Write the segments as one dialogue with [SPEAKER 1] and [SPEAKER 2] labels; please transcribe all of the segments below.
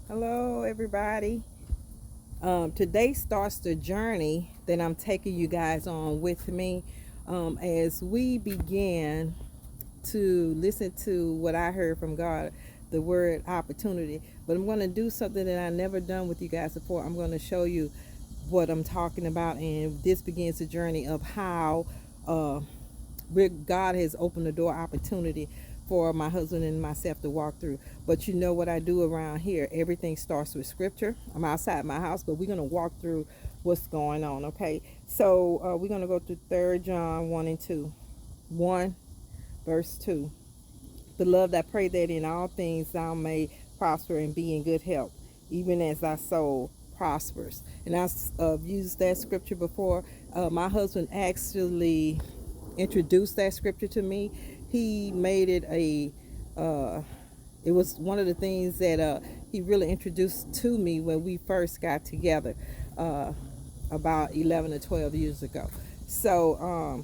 [SPEAKER 1] Hello, everybody. Today starts the journey that I'm taking you guys on with me as we begin to listen to what I heard from God, the word opportunity. But I'm going to do something that I never done with you guys before. I'm going to show you what I'm talking about, and this begins the journey of how uh, God has opened the door opportunity for my husband and myself to walk through. But you know what I do around here? Everything starts with scripture. I'm outside my house, but we're going to walk through what's going on, okay? So we're going to go through 3rd John 1 and 2. 1 verse 2. Beloved, I pray that in all things thou may prosper and be in good health, even as thy soul prospers. And I've used that scripture before. My husband actually introduced that scripture to me. He made it it was one of the things that he really introduced to me when we first got together about 11 or 12 years ago. So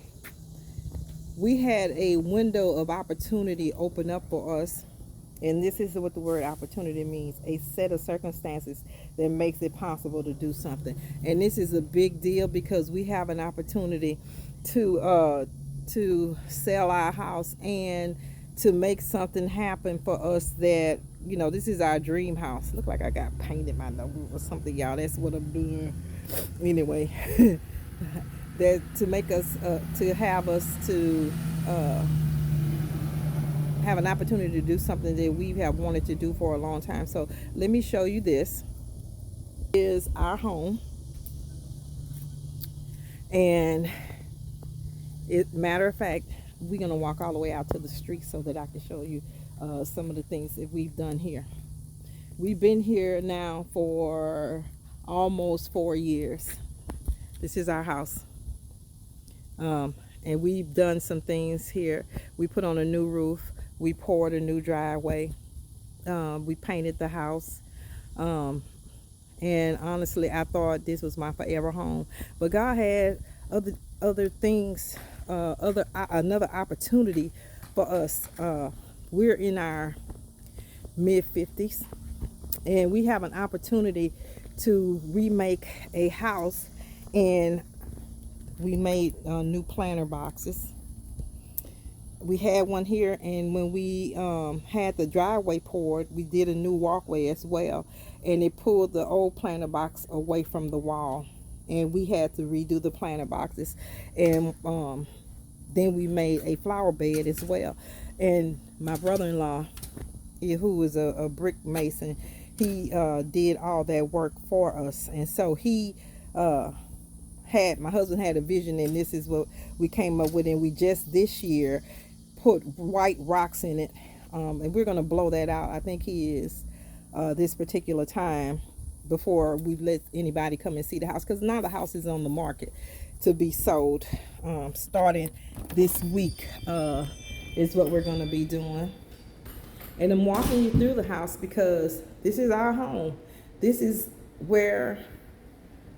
[SPEAKER 1] we had a window of opportunity open up for us. And this is what the word opportunity means: a set of circumstances that makes it possible to do something. And this is a big deal because we have an opportunity to sell our house and to make something happen for us that, this is our dream house. Look like I got paint in my nose or something, y'all. That's what I'm doing. Anyway, that to make us, to have us to have an opportunity to do something that we have wanted to do for a long time. So let me show you this. Is our home, and matter of fact, we're gonna walk all the way out to the street so that I can show you some of the things that we've done here. We've been here now for almost 4 years. This is our house, and we've done some things here. We put on a new roof. We poured a new driveway. We painted the house. And honestly, I thought this was my forever home, but God had other things, another opportunity for us. We're in our mid 50s, and we have an opportunity to remake a house, and we made new planter boxes. We had one here, and when we had the driveway poured, we did a new walkway as well, and it pulled the old planter box away from the wall, and we had to redo the planter boxes. And then we made a flower bed as well. And my brother-in-law, who is a brick mason, he did all that work for us. And so my husband had a vision, and this is what we came up with. And we just this year put white rocks in it, and we're going to blow that out. I think he is this particular time, before we let anybody come and see the house, because now the house is on the market to be sold. Starting this week is what we're going to be doing. And I'm walking you through the house because this is our home. This is where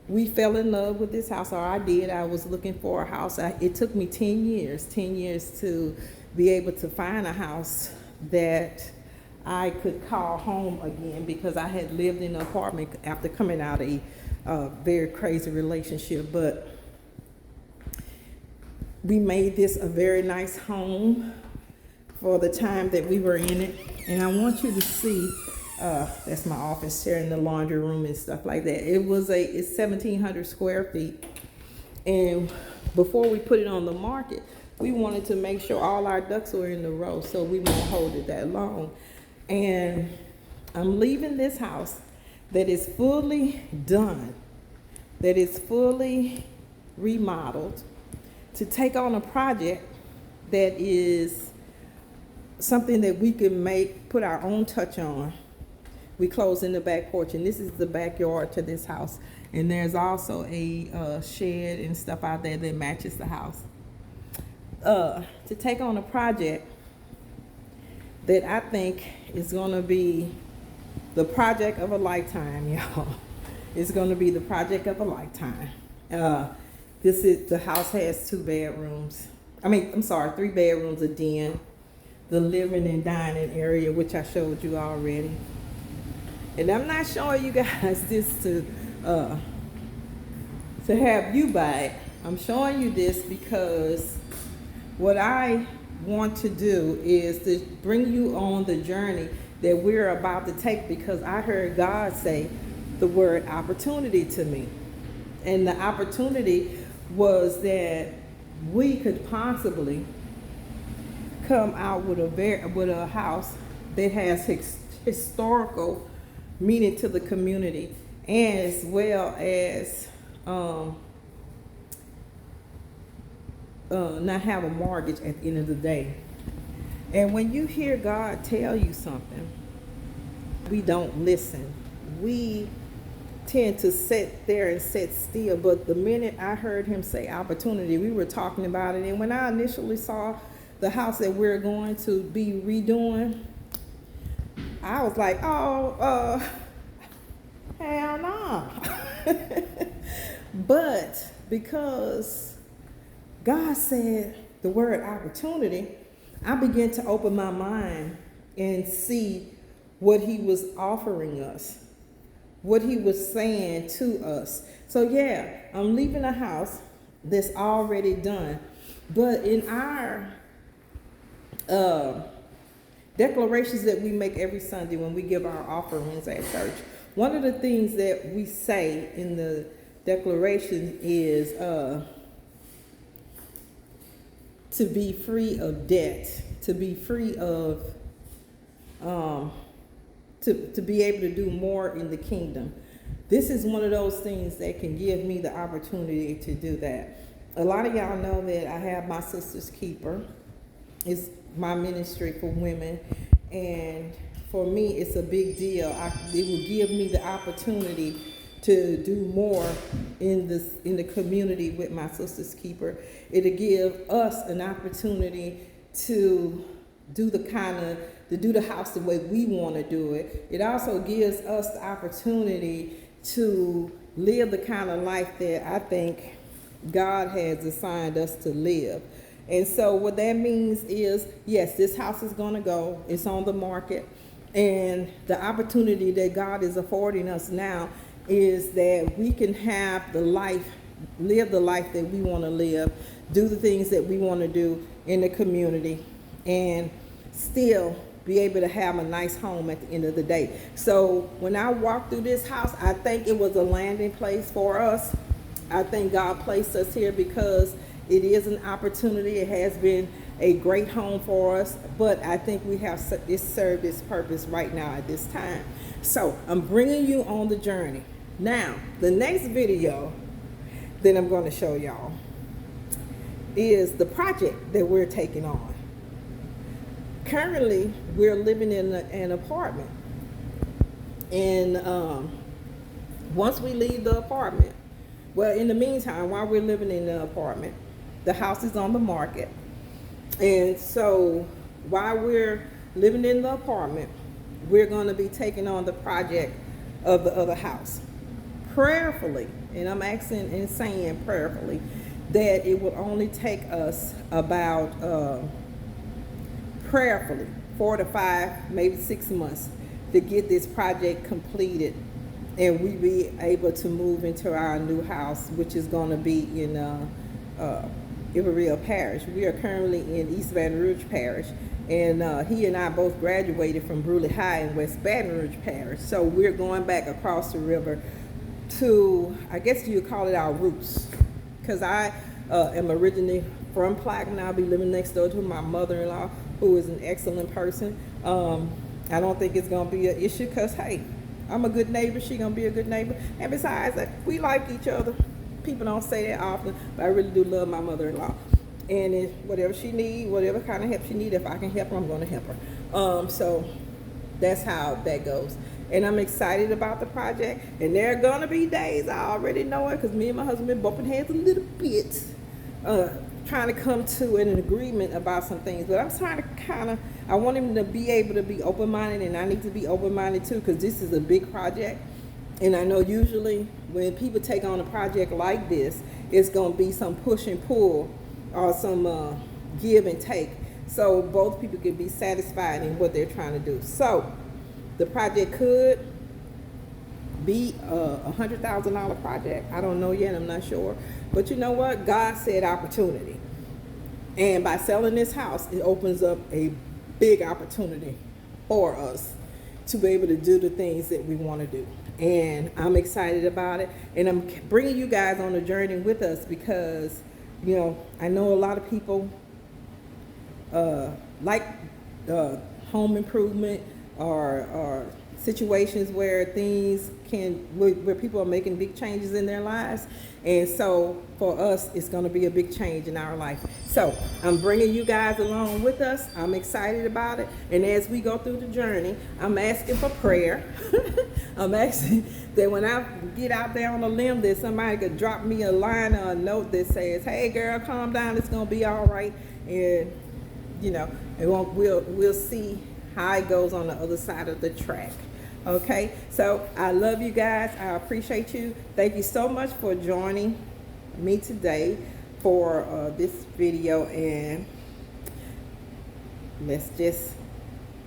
[SPEAKER 1] we fell in love with this house, or I did. I was looking for a house. It took me 10 years to be able to find a house that I could call home again, because I had lived in an apartment after coming out of a very crazy relationship. But we made this a very nice home for the time that we were in it. And I want you to see, that's my office here in the laundry room and stuff like that. It's 1,700 square feet. And before we put it on the market, we wanted to make sure all our ducks were in the row, so we won't hold it that long. And I'm leaving this house that is fully done, that is fully remodeled, to take on a project that is something that we can put our own touch on. We close in the back porch, and this is the backyard to this house. And there's also a shed and stuff out there that matches the house. To take on a project that I think is going to be the project of a lifetime, y'all. It's going to be the project of a lifetime. The house has 2 bedrooms. I'm sorry, 3 bedrooms, a den, the living and dining area, which I showed you already. And I'm not showing you guys this to have you buy it. I'm showing you this because what I want to do is to bring you on the journey that we're about to take, because I heard God say the word opportunity to me. And the opportunity was that we could possibly come out with a house that has historical meaning to the community, and as well as not have a mortgage at the end of the day. And when you hear God tell you something, we don't listen. We tend to sit there and sit still. But the minute I heard him say opportunity, we were talking about it. And when I initially saw the house that we're going to be redoing, I was like, oh, hell no. But because God said the word opportunity, I began to open my mind and see what he was offering us, what he was saying to us. So yeah, I'm leaving a house that's already done. But in our declarations that we make every Sunday when we give our offerings at church, one of the things that we say in the declaration is to be free of debt, to be free of to be able to do more in the kingdom. This is one of those things that can give me the opportunity to do that. A lot of y'all know that I have my Sister's Keeper. It's my ministry for women, and for me it's a big deal. It will give me the opportunity to do more in the community with my Sister's Keeper. It'll give us an opportunity to do the house the way we want to do it. It also gives us the opportunity to live the kind of life that I think God has assigned us to live. And so what that means is, yes, this house is going to go. It's on the market. And the opportunity that God is affording us now is that we can have live the life that we want to live, do the things that we want to do in the community, and still be able to have a nice home at the end of the day. So when I walked through this house, I think it was a landing place for us. I think God placed us here because it is an opportunity. It has been a great home for us, but I think we have served its purpose right now at this time. So I'm bringing you on the journey. Now, the next video that I'm going to show y'all is the project that we're taking on. Currently, we're living in an apartment. And once we leave the apartment, well, in the meantime, while we're living in the apartment, the house is on the market. And so while we're living in the apartment, we're going to be taking on the project of the other house. Prayerfully, and I'm asking and saying prayerfully, that it will only take us about prayerfully 4 to 5, maybe 6 months to get this project completed, and we be able to move into our new house, which is going to be in Iberville Parish. We are currently in East Baton Rouge Parish, and he and I both graduated from Bruley High in West Baton Rouge Parish. So we're going back across the river to, I guess you would call it our roots, because I am originally from Plaquemine. I'll be living next door to my mother-in-law, who is an excellent person. I don't think it's going to be an issue because, hey, I'm a good neighbor. She's going to be a good neighbor. And besides, we like each other. People don't say that often, but I really do love my mother-in-law. And if whatever she needs, whatever kind of help she needs, if I can help her, I'm going to help her. So that's how that goes. And I'm excited about the project. And there are going to be days, I already know it, because me and my husband been bumping heads a little bit, trying to come to an agreement about some things. But I'm trying to I want him to be able to be open-minded, and I need to be open-minded too, because this is a big project. And I know usually when people take on a project like this, it's going to be some push and pull or some give and take, so both people can be satisfied in what they're trying to do. So the project could be a $100,000 project. I don't know yet. I'm not sure. But you know what? God said opportunity. And by selling this house, it opens up a big opportunity for us to be able to do the things that we want to do. And I'm excited about it. And I'm bringing you guys on the journey with us because, you know, I know a lot of people like home improvement or situations where where people are making big changes in their lives. And so for us, it's going to be a big change in our life. So I'm bringing you guys along with us. I'm excited about it. And as we go through the journey, I'm asking for prayer. I'm asking that when I get out there on a limb, that somebody could drop me a line or a note that says, hey girl, calm down, it's going to be all right. And you know, we'll see how it goes on the other side of the track. Okay, so I love you guys. I appreciate you. Thank you so much for joining me today for this video, and let's just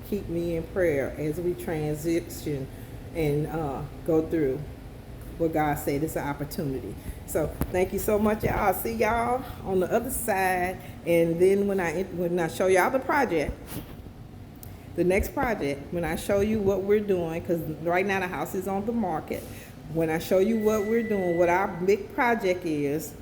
[SPEAKER 1] keep me in prayer as we transition and go through what God said is an opportunity. So thank you so much, y'all. I'll see y'all on the other side. And then when I show y'all the project, the next project, when I show you what we're doing, because right now the house is on the market. When I show you what we're doing, what our big project is,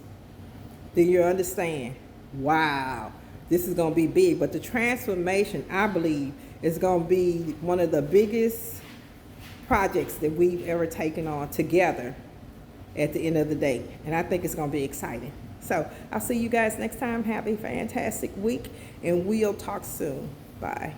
[SPEAKER 1] then you'll understand, wow, this is going to be big. But the transformation, I believe, is going to be one of the biggest projects that we've ever taken on together at the end of the day. And I think it's going to be exciting. So I'll see you guys next time. Have a fantastic week, and we'll talk soon. Bye.